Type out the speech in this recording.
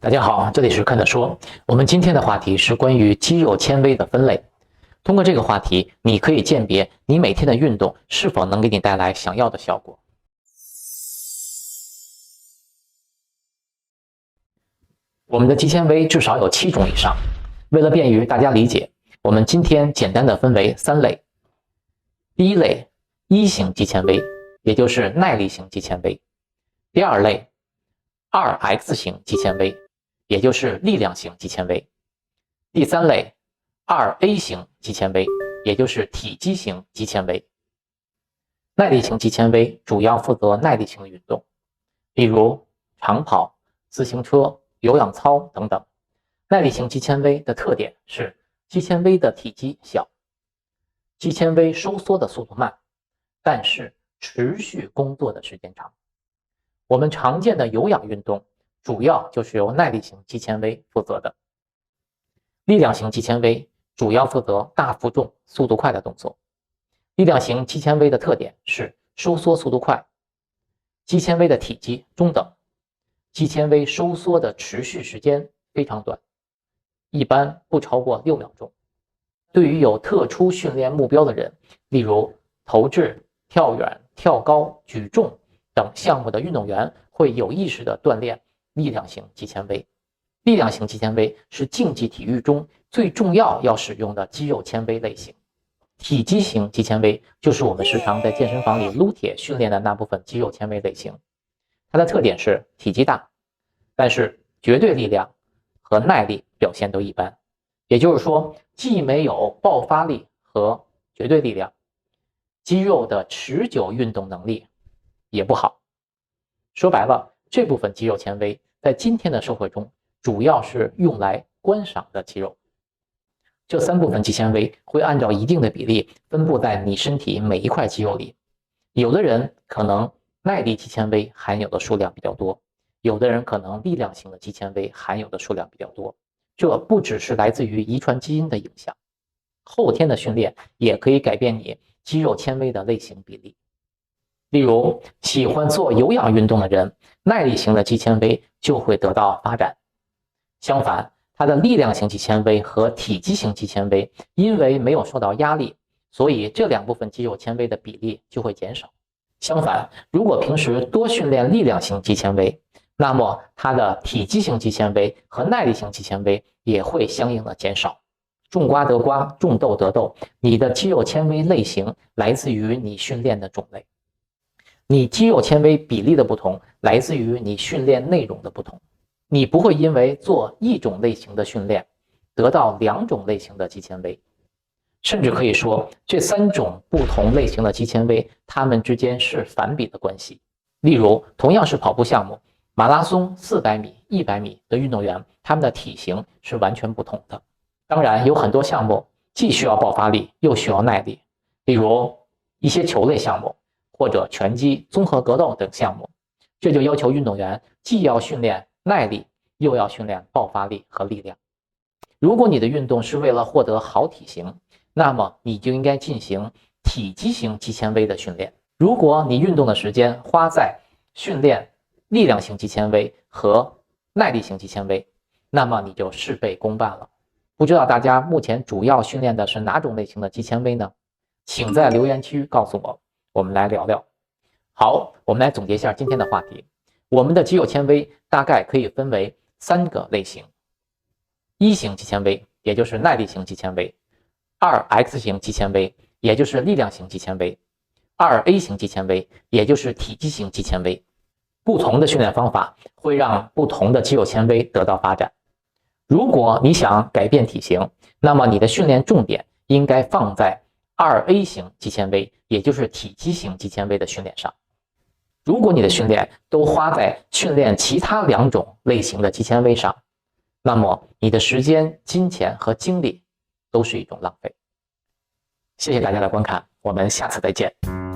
大家好，这里是看的说。我们今天的话题是关于肌肉纤维的分类。通过这个话题，你可以鉴别你每天的运动是否能给你带来想要的效果。我们的肌纤维至少有7种以上。为了便于大家理解，我们今天简单的分为3类。第一类，1型肌纤维，也就是耐力型肌纤维。第二类，2X 型肌纤维，也就是力量型肌纤维。第三类2A 型肌纤维，也就是体积型肌纤维。耐力型肌纤维主要负责耐力型运动，例如长跑、自行车、有氧操等等。耐力型肌纤维的特点是肌纤维的体积小，肌纤维收缩的速度慢，但是持续工作的时间长。我们常见的有氧运动主要就是由耐力型肌纤维负责的。力量型肌纤维主要负责大负重、速度快的动作。力量型肌纤维的特点是收缩速度快，肌纤维的体积中等，肌纤维收缩的持续时间非常短，一般不超过6秒钟。对于有特殊训练目标的人，例如投掷、跳远、跳高、举重等项目的运动员，会有意识地锻炼力量型肌纤维。力量型肌纤维是竞技体育中最重要使用的肌肉纤维类型。体积型肌纤维就是我们时常在健身房里撸铁训练的那部分肌肉纤维类型。它的特点是体积大，但是绝对力量和耐力表现都一般，也就是说既没有爆发力和绝对力量，肌肉的持久运动能力也不好。说白了，这部分肌肉纤维在今天的社会中主要是用来观赏的肌肉。这3部分肌纤维会按照一定的比例分布在你身体每一块肌肉里。有的人可能耐力肌纤维含有的数量比较多，有的人可能力量型的肌纤维含有的数量比较多。这不只是来自于遗传基因的影响，后天的训练也可以改变你肌肉纤维的类型比例。例如喜欢做有氧运动的人，耐力型的肌纤维就会得到发展。相反，它的力量型肌纤维和体积型肌纤维因为没有受到压力，所以这2部分肌肉纤维的比例就会减少。相反，如果平时多训练力量型肌纤维，那么它的体积型肌纤维和耐力型肌纤维也会相应的减少。种瓜得瓜，种豆得豆，你的肌肉纤维类型来自于你训练的种类，你肌肉纤维比例的不同来自于你训练内容的不同。你不会因为做1种类型的训练得到2种类型的肌纤维，甚至可以说这3种不同类型的肌纤维它们之间是反比的关系。例如同样是跑步项目，马拉松、400米、100米的运动员，他们的体型是完全不同的。当然有很多项目既需要爆发力又需要耐力，例如一些球类项目或者拳击、综合格斗等项目，这就要求运动员既要训练耐力，又要训练爆发力和力量。如果你的运动是为了获得好体型，那么你就应该进行体积型肌纤维的训练。如果你运动的时间花在训练力量型肌纤维和耐力型肌纤维，那么你就事倍功半了。不知道大家目前主要训练的是哪种类型的肌纤维呢？请在留言区告诉我，我们来聊聊。好，我们来总结一下今天的话题。我们的肌肉纤维大概可以分为3个类型：1型肌纤维，也就是耐力型肌纤维；2X 型肌纤维，也就是力量型肌纤维；2A 型肌纤维，也就是体积型肌纤维。不同的训练方法会让不同的肌肉纤维得到发展。如果你想改变体型，那么你的训练重点应该放在2A 型肌纤维，也就是体积型肌纤维的训练上。如果你的训练都花在训练其他2种类型的肌纤维上，那么你的时间、金钱和精力都是一种浪费。谢谢大家的观看，我们下次再见。